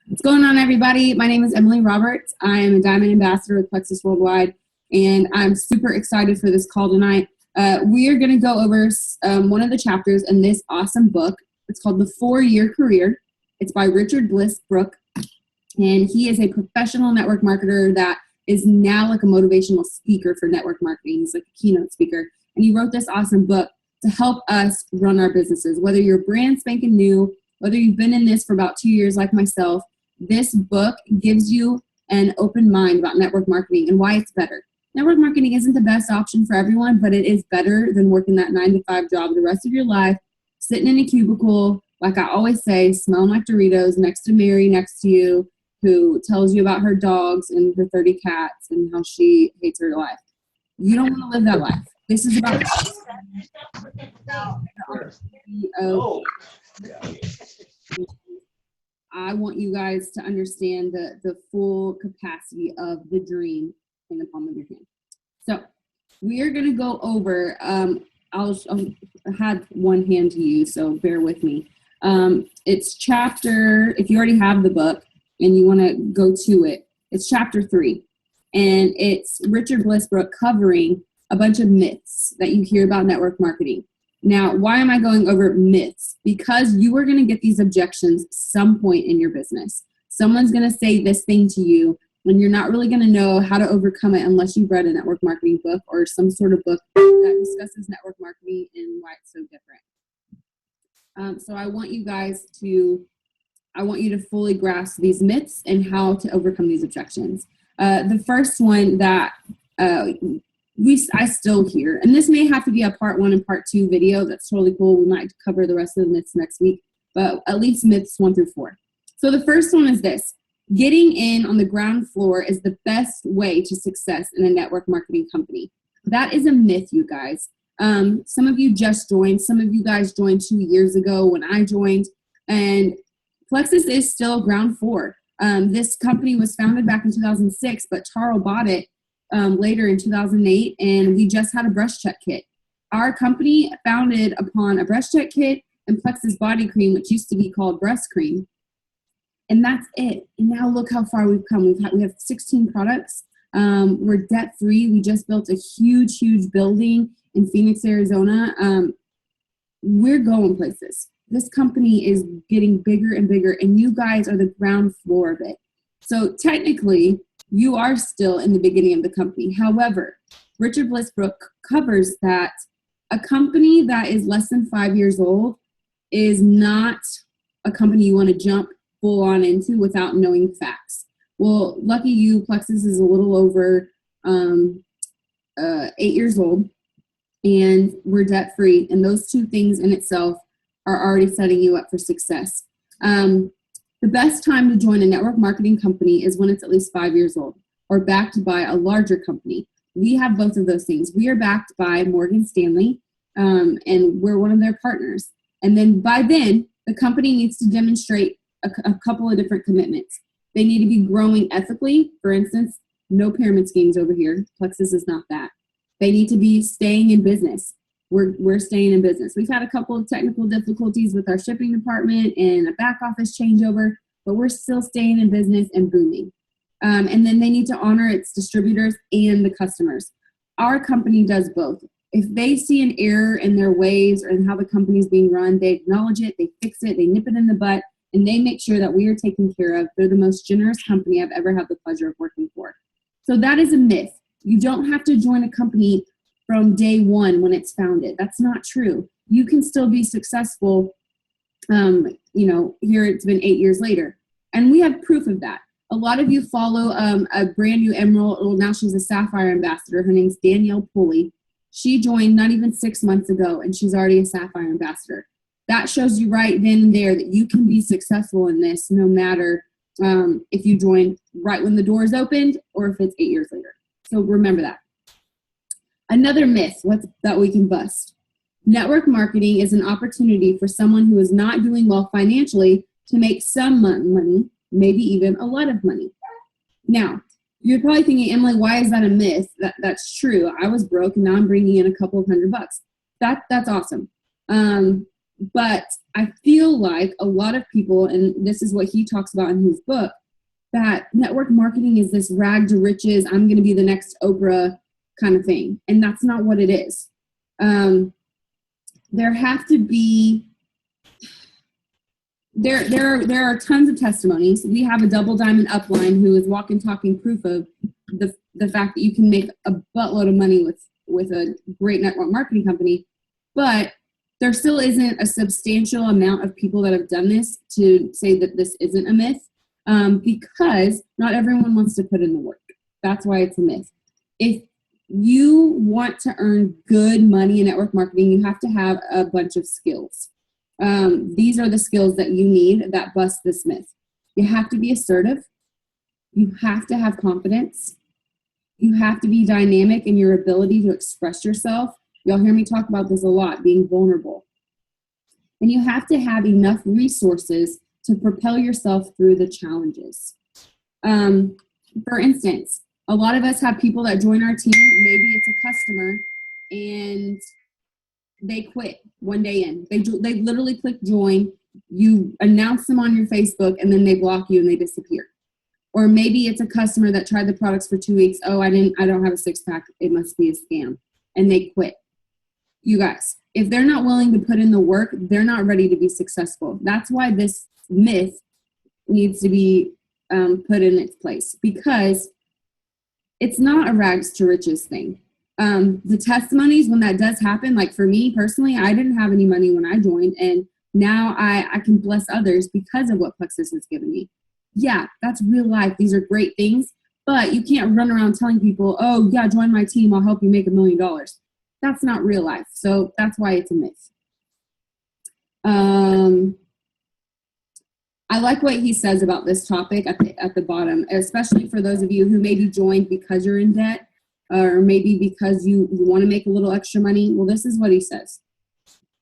What's going on, everybody? My name is Emily Roberts. I am a Diamond Ambassador with Plexus Worldwide, and I'm super excited for this call tonight. We are going to go over one of the chapters in this awesome book. It's called The 4-Year Career. It's by Richard Bliss Brooke, and he is a professional network marketer that is now like a motivational speaker for network marketing. He's like a keynote speaker, and he wrote this awesome book to help us run our businesses. Whether you're brand spanking new, whether you've been in this for about 2 years like myself, this book gives you an open mind about network marketing and why it's better. Network marketing isn't the best option for everyone, but it is better than working that 9-to-5 job the rest of your life, sitting in a cubicle, like I always say, smelling like Doritos next to Mary next to you, who tells you about her dogs and her 30 cats and how she hates her life. You don't want to live that life. This is about I want you guys to understand the full capacity of the dream in the palm of your hand. So we are going to go over, I had one hand to use, so bear with me. It's chapter, if you already have the book and you want to go to it, it's chapter 3. And it's Richard Bliss Brooke covering a bunch of myths that you hear about network marketing. Now, why am I going over myths? Because you are going to get these objections some point in your business. Someone's going to say this thing to you, and you're not really going to know how to overcome it unless you've read a network marketing book or some sort of book that discusses network marketing and why it's so different. So I want you to fully grasp these myths and how to overcome these objections. The first one that I still hear, and this may have to be a part 1 and part 2 video. That's totally cool. We might cover the rest of the myths next week, but at least myths 1 through 4. So the first one is this: getting in on the ground floor is the best way to success in a network marketing company. That is a myth, you guys. Some of you just joined. Some of you guys joined 2 years ago when I joined, and Plexus is still ground floor. This company was founded back in 2006, but Taro bought it later in 2008, and we just had a brush check kit. Our company founded upon a brush check kit and Plexus body cream, which used to be called breast cream, and that's it. And now look how far we've come. We have 16 products. We're debt free. We just built a huge building in Phoenix, Arizona. We're going places. This company is getting bigger and bigger, and you guys are the ground floor of it. So technically, you are still in the beginning of the company. However, Richard Bliss Brooke covers that a company that is less than 5 years old is not a company you want to jump full on into without knowing facts. Well, lucky you, Plexus is a little over 8 years old, and we're debt free. And those two things in itself are already setting you up for success. The best time to join a network marketing company is when it's at least 5 years old or backed by a larger company. We have both of those things. We are backed by Morgan Stanley, and we're one of their partners. And then by then, the company needs to demonstrate a couple of different commitments. They need to be growing ethically. For instance, no pyramid schemes over here. Plexus is not that. They need to be staying in business. We're staying in business. We've had a couple of technical difficulties with our shipping department and a back office changeover, but we're still staying in business and booming. And then they need to honor its distributors and the customers. Our company does both. If they see an error in their ways or in how the company is being run, they acknowledge it, they fix it, they nip it in the butt, and they make sure that we are taken care of. They're the most generous company I've ever had the pleasure of working for. So that is a myth. You don't have to join a company from day one when it's founded. That's not true. You can still be successful, here it's been 8 years later. And we have proof of that. A lot of you follow a brand new emerald, well, now she's a sapphire ambassador. Her name's Danielle Pulley. She joined not even 6 months ago, and she's already a sapphire ambassador. That shows you right then and there that you can be successful in this no matter if you join right when the doors opened or if it's 8 years later. So remember that. Another myth that we can bust. Network marketing is an opportunity for someone who is not doing well financially to make some money, maybe even a lot of money. Now, you're probably thinking, Emily, why is that a myth? That's true. I was broke and now I'm bringing in a couple of $100. That's awesome. But I feel like a lot of people, and this is what he talks about in his book, that network marketing is this rag to riches, I'm going to be the next Oprah kind of thing. And that's not what it is. There have to be, there are tons of testimonies. We have a double diamond upline who is walking, talking proof of the fact that you can make a buttload of money with a great network marketing company, but there still isn't a substantial amount of people that have done this to say that this isn't a myth, because not everyone wants to put in the work. That's why it's a myth. If you want to earn good money in network marketing, you have to have a bunch of skills. These are the skills that you need that bust this myth. You have to be assertive. You have to have confidence. You have to be dynamic in your ability to express yourself. Y'all hear me talk about this a lot, being vulnerable. And you have to have enough resources to propel yourself through the challenges. For instance, a lot of us have people that join our team. Maybe it's a customer and they quit one day in. They literally click join. You announce them on your Facebook and then they block you and they disappear. Or maybe it's a customer that tried the products for 2 weeks. Oh, I don't have a 6-pack. It must be a scam. And they quit. You guys, if they're not willing to put in the work, they're not ready to be successful. That's why this myth needs to be put in its place, because it's not a rags to riches thing. The testimonies, when that does happen, like for me personally, I didn't have any money when I joined, and now I can bless others because of what Plexus has given me. Yeah, that's real life. These are great things, but you can't run around telling people, oh yeah, join my team, I'll help you make $1 million. That's not real life. So that's why it's a myth. I like what he says about this topic at the bottom, especially for those of you who maybe joined because you're in debt, or maybe because you want to make a little extra money. Well, this is what he says.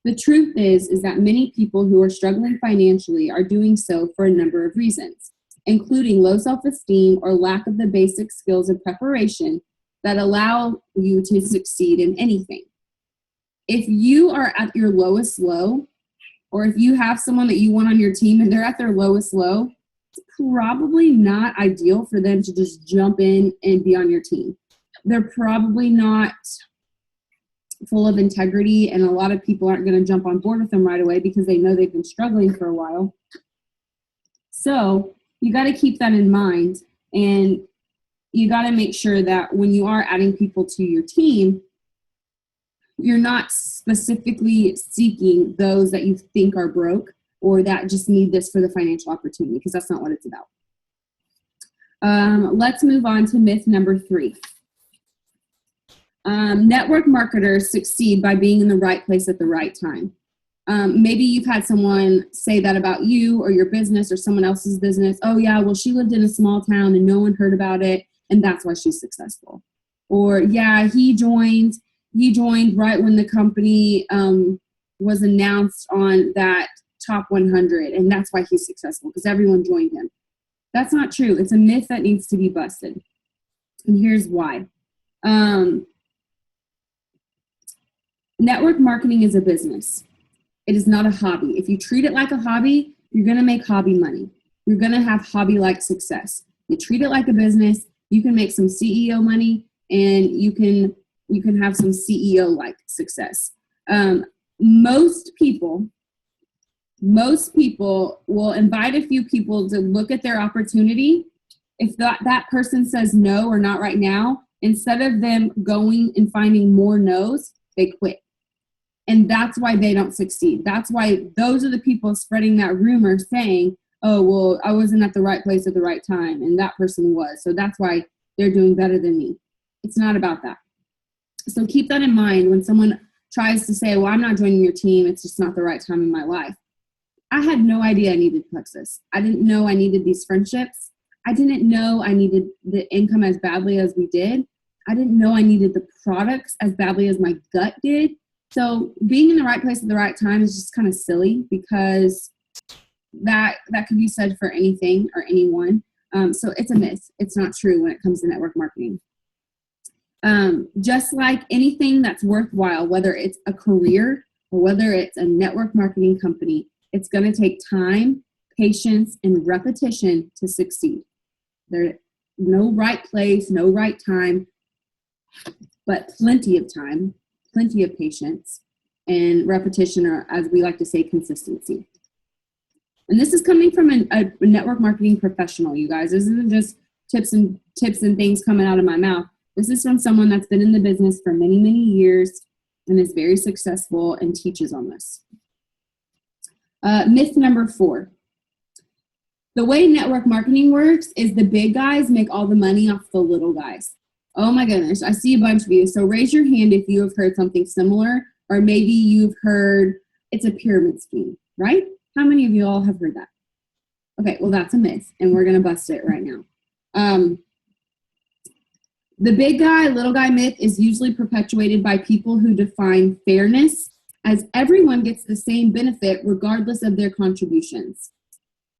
The truth is that many people who are struggling financially are doing so for a number of reasons, including low self-esteem or lack of the basic skills and preparation that allow you to succeed in anything. If you are at your lowest low, or if you have someone that you want on your team and they're at their lowest low, it's probably not ideal for them to just jump in and be on your team. They're probably not full of integrity, and a lot of people aren't going to jump on board with them right away because they know they've been struggling for a while. So you got to keep that in mind, and you got to make sure that when you are adding people to your team, you're not specifically seeking those that you think are broke or that just need this for the financial opportunity, because that's not what it's about. Let's move on to myth number 3. Network marketers succeed by being in the right place at the right time. Maybe you've had someone say that about you or your business or someone else's business. Oh yeah, well, she lived in a small town and no one heard about it, and that's why she's successful. Or yeah, he joined right when the company was announced on that top 100, and that's why he's successful, because everyone joined him. That's not true. It's a myth that needs to be busted. And here's why. Network marketing is a business. It is not a hobby. If you treat it like a hobby, you're going to make hobby money. You're going to have hobby-like success. You treat it like a business, you can make some CEO money, and you can have some CEO-like success. Most people will invite a few people to look at their opportunity. If that person says no or not right now, instead of them going and finding more no's, they quit. And that's why they don't succeed. That's why those are the people spreading that rumor saying, oh, well, I wasn't at the right place at the right time, and that person was. So that's why they're doing better than me. It's not about that. So keep that in mind when someone tries to say, well, I'm not joining your team, it's just not the right time in my life. I had no idea I needed Plexus. I didn't know I needed these friendships. I didn't know I needed the income as badly as we did. I didn't know I needed the products as badly as my gut did. So being in the right place at the right time is just kind of silly, because that could be said for anything or anyone. So it's a myth. It's not true when it comes to network marketing. Just like anything that's worthwhile, whether it's a career or whether it's a network marketing company, it's going to take time, patience, and repetition to succeed. There's no right place, no right time, but plenty of time, plenty of patience, and repetition, or as we like to say, consistency. And this is coming from a network marketing professional, you guys. This isn't just tips and things coming out of my mouth. This is from someone that's been in the business for many, many years and is very successful and teaches on this. Myth number 4. The way network marketing works is the big guys make all the money off the little guys. Oh my goodness, I see a bunch of you. So raise your hand if you have heard something similar, or maybe you've heard it's a pyramid scheme, right? How many of you all have heard that? Okay, well, that's a myth, and we're going to bust it right now. The big guy, little guy myth is usually perpetuated by people who define fairness as everyone gets the same benefit regardless of their contributions.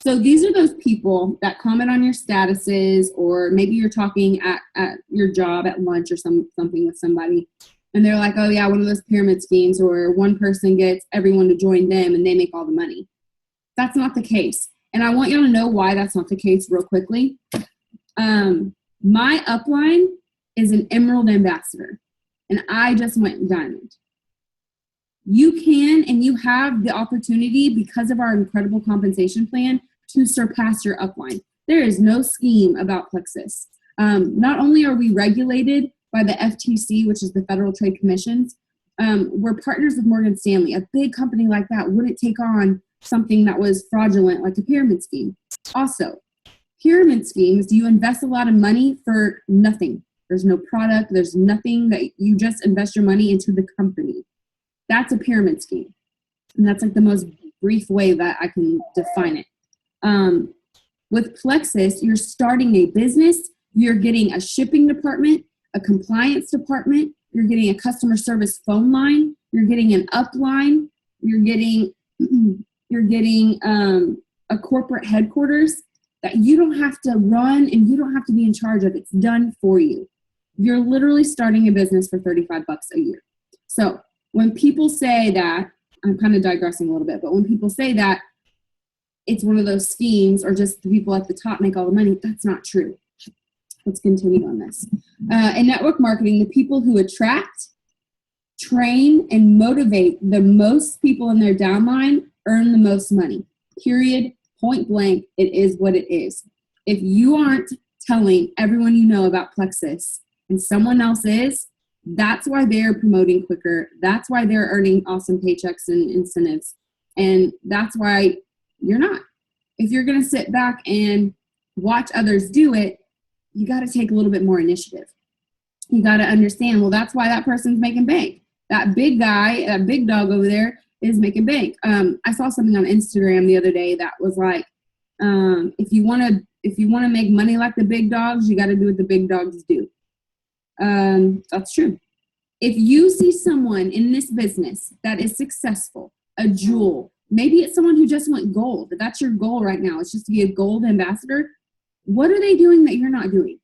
So these are those people that comment on your statuses, or maybe you're talking at your job at lunch or something with somebody, and they're like, oh yeah, one of those pyramid schemes, or one person gets everyone to join them and they make all the money. That's not the case. And I want you to know why that's not the case real quickly. My upline is an Emerald ambassador, and I just went diamond. You can and you have the opportunity, because of our incredible compensation plan, to surpass your upline. There is no scheme about Plexus. Not only are we regulated by the FTC, which is the Federal Trade Commissions, we're partners with Morgan Stanley. A big company like that wouldn't take on something that was fraudulent, like a pyramid scheme. Also, pyramid schemes, you invest a lot of money for nothing. There's no product, there's nothing, that you just invest your money into the company. That's a pyramid scheme. And that's like the most brief way that I can define it. With Plexus, you're starting a business, you're getting a shipping department, a compliance department, you're getting a customer service phone line, you're getting an upline, you're getting a corporate headquarters that you don't have to run and you don't have to be in charge of. It's done for you. You're literally starting a business for $35 a year. So when people say that, I'm kind of digressing a little bit, but when people say that it's one of those schemes, or just the people at the top make all the money, that's not true. Let's continue on this. In network marketing, the people who attract, train, and motivate the most people in their downline earn the most money. Period. Point blank. It is what it is. If you aren't telling everyone you know about Plexus and someone else is, that's why they're promoting quicker. That's why they're earning awesome paychecks and incentives. And that's why you're not. If you're going to sit back and watch others do it, you got to take a little bit more initiative. You got to understand, well, that's why that person's making bank. That big guy, that big dog over there is making bank. I saw something on Instagram the other day that was like, if you want to make money like the big dogs, you got to do what the big dogs do. That's true. If you see someone in this business that is successful, a jewel, maybe it's someone who just went gold, but that's your goal right now. It's just to be a gold ambassador. What are they doing that you're not doing?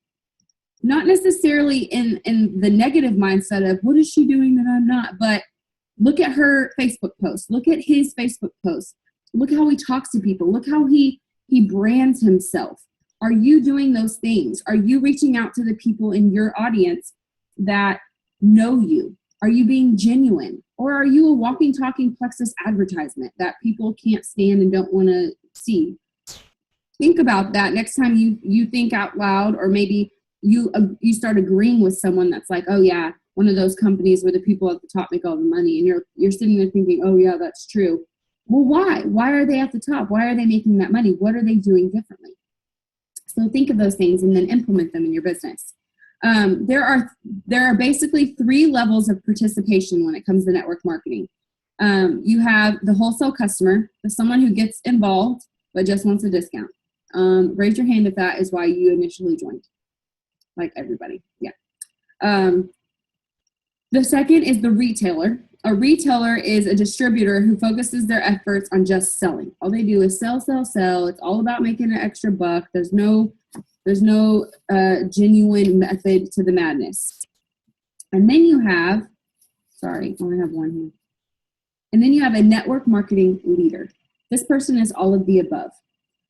Not necessarily in the negative mindset of what is she doing that I'm not, but look at her Facebook post. Look at his Facebook post. Look how he talks to people. Look how he brands himself. Are you doing those things? Are you reaching out to the people in your audience that know you? Are you being genuine? Or are you a walking, talking Plexus advertisement that people can't stand and don't want to see? Think about that next time you think out loud, or maybe you start agreeing with someone that's like, oh yeah, one of those companies where the people at the top make all the money, and you're sitting there thinking, oh yeah, that's true. Well, why? Why are they at the top? Why are they making that money? What are they doing differently? So think of those things and then implement them in your business. There are basically 3 levels of participation when it comes to network marketing. You have the wholesale customer, someone who gets involved but just wants a discount. Raise your hand if that is why you initially joined. Like everybody, yeah. The second is the retailer. A retailer is a distributor who focuses their efforts on just selling. All they do is sell, sell, sell. It's all about making an extra buck. There's no genuine method to the madness. And then you have, sorry, I only have one here. And then you have a network marketing leader. This person is all of the above.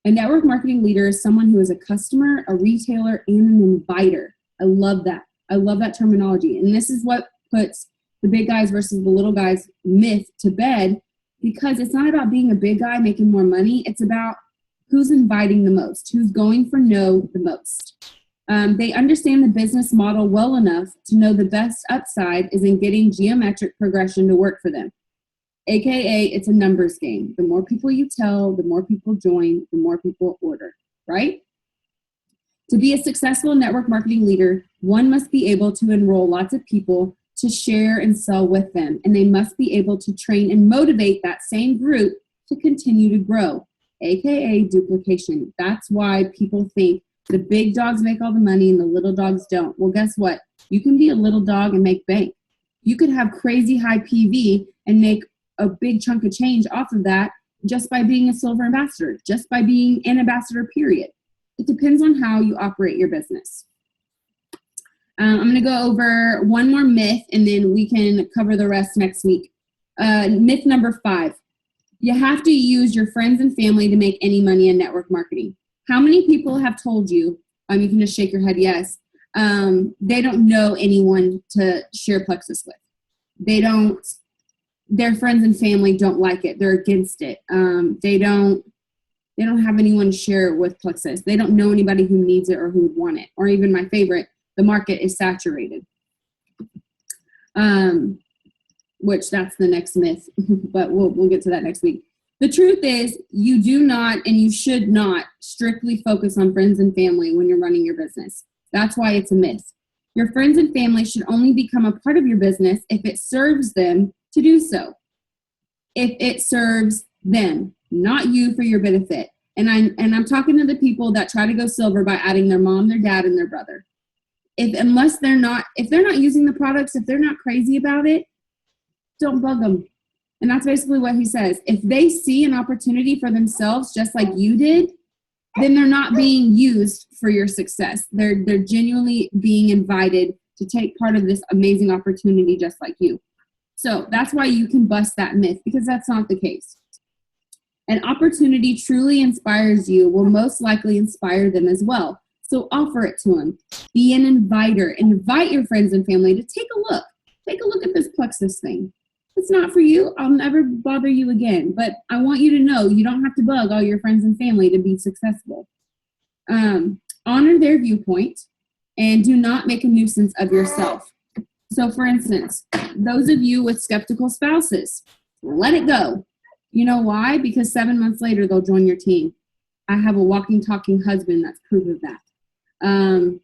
A network marketing leader is someone who is a customer, a retailer, and an inviter. I love that. I love that terminology. And this is what puts the big guys versus the little guys myth to bed, because it's not about being a big guy making more money. It's about who's inviting the most, who's going for no the most. They understand the business model well enough to know the best upside is in getting geometric progression to work for them. AKA, it's a numbers game. The more people you tell, the more people join, the more people order, right? To be a successful network marketing leader, one must be able to enroll lots of people to share and sell with them, and they must be able to train and motivate that same group to continue to grow, AKA duplication. That's why people think the big dogs make all the money and the little dogs don't. Well, guess what? You can be a little dog and make bank. You could have crazy high PV and make a big chunk of change off of that just by being a silver ambassador, just by being an ambassador, period. It depends on how you operate your business. I'm going to go over one more myth, and then we can cover the rest next week. Myth number 5, you have to use your friends and family to make any money in network marketing. How many people have told you, you can just shake your head yes, they don't know anyone to share Plexus with. Their friends and family don't like it. They're against it. They don't have anyone to share with Plexus. They don't know anybody who needs it or who would want it. Or even my favorite, the market is saturated. Which that's the next myth, but we'll get to that next week. The truth is, you do not and you should not strictly focus on friends and family when you're running your business. That's why it's a myth. Your friends and family should only become a part of your business if it serves them to do so. If it serves them, not you for your benefit. And I'm talking to the people that try to go silver by adding their mom, their dad, and their brother. If they're not using the products, if they're not crazy about it, don't bug them. And that's basically what he says. If they see an opportunity for themselves, just like you did, then they're not being used for your success. They're genuinely being invited to take part of this amazing opportunity just like you. So that's why you can bust that myth, because that's not the case. An opportunity truly inspires you will most likely inspire them as well. So offer it to them. Be an inviter. Invite your friends and family to take a look. Take a look at this Plexus thing. If it's not for you, I'll never bother you again. But I want you to know you don't have to bug all your friends and family to be successful. Honor their viewpoint and do not make a nuisance of yourself. So for instance, those of you with skeptical spouses, let it go. You know why? Because 7 months later, they'll join your team. I have a walking, talking husband that's proof of that.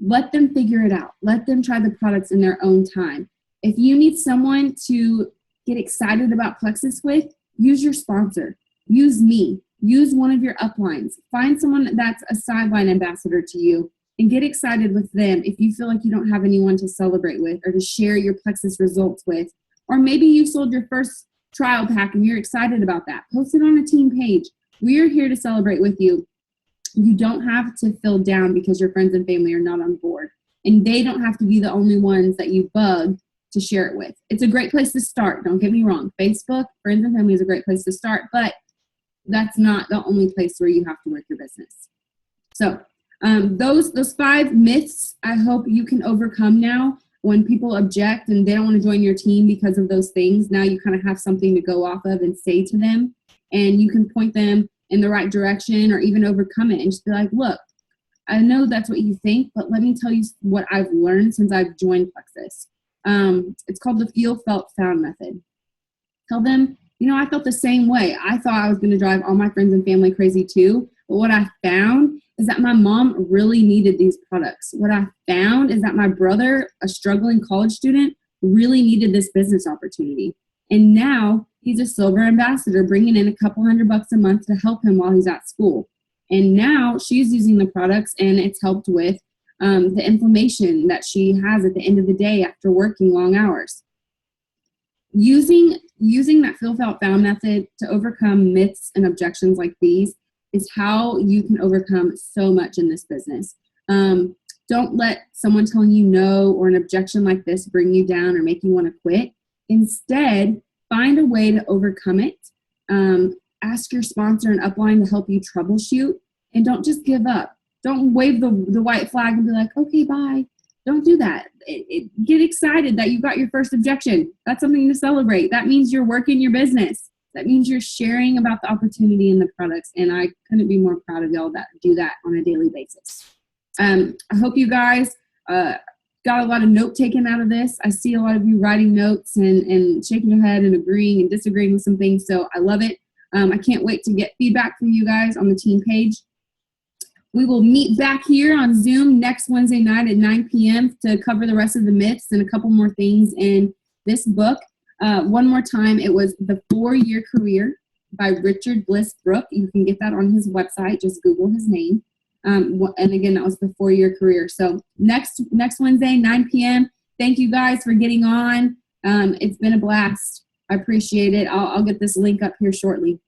Let them figure it out. Let them try the products in their own time. If you need someone to get excited about Plexus with, use your sponsor. Use me. Use one of your uplines. Find someone that's a sideline ambassador to you and get excited with them if you feel like you don't have anyone to celebrate with or to share your Plexus results with. Or maybe you sold your first trial pack and you're excited about that. Post it on a team page. We are here to celebrate with you. You don't have to feel down because your friends and family are not on board. And they don't have to be the only ones that you bug to share it with. It's a great place to start. Don't get me wrong. Facebook, friends and family is a great place to start, but that's not the only place where you have to work your business. So those 5 myths, I hope you can overcome now. When people object and they don't want to join your team because of those things, now you kind of have something to go off of and say to them, and you can point them in the right direction or even overcome it and just be like, look, I know that's what you think, but let me tell you what I've learned since I've joined Plexus. It's called the feel, felt, found method. Tell them, I felt the same way. I thought I was going to drive all my friends and family crazy too. But what I found is that my mom really needed these products. What I found is that my brother, a struggling college student, really needed this business opportunity. And now he's a silver ambassador, bringing in a couple $100 a month to help him while he's at school. And now she's using the products, and it's helped with the inflammation that she has at the end of the day after working long hours. Using that feel, felt, found method to overcome myths and objections like these is how you can overcome so much in this business. Don't let someone telling you no or an objection like this bring you down or make you want to quit. Instead, find a way to overcome it. Ask your sponsor and upline to help you troubleshoot, and don't just give up. Don't wave the white flag and be like, okay, bye. Don't do that. Get excited that you got your first objection. That's something to celebrate. That means you're working your business. That means you're sharing about the opportunity and the products. And I couldn't be more proud of y'all that do that on a daily basis. I hope you guys got a lot of note taken out of this. I see a lot of you writing notes and shaking your head and agreeing and disagreeing with some things. So I love it. I can't wait to get feedback from you guys on the team page. We will meet back here on Zoom next Wednesday night at 9 p.m. to cover the rest of the myths and a couple more things in this book. One more time, it was The 4-Year Career by Richard Bliss Brooke. You can get that on his website. Just Google his name. And again, that was The 4-Year Career. So next Wednesday, 9 p.m. Thank you guys for getting on. It's been a blast. I appreciate it. I'll get this link up here shortly.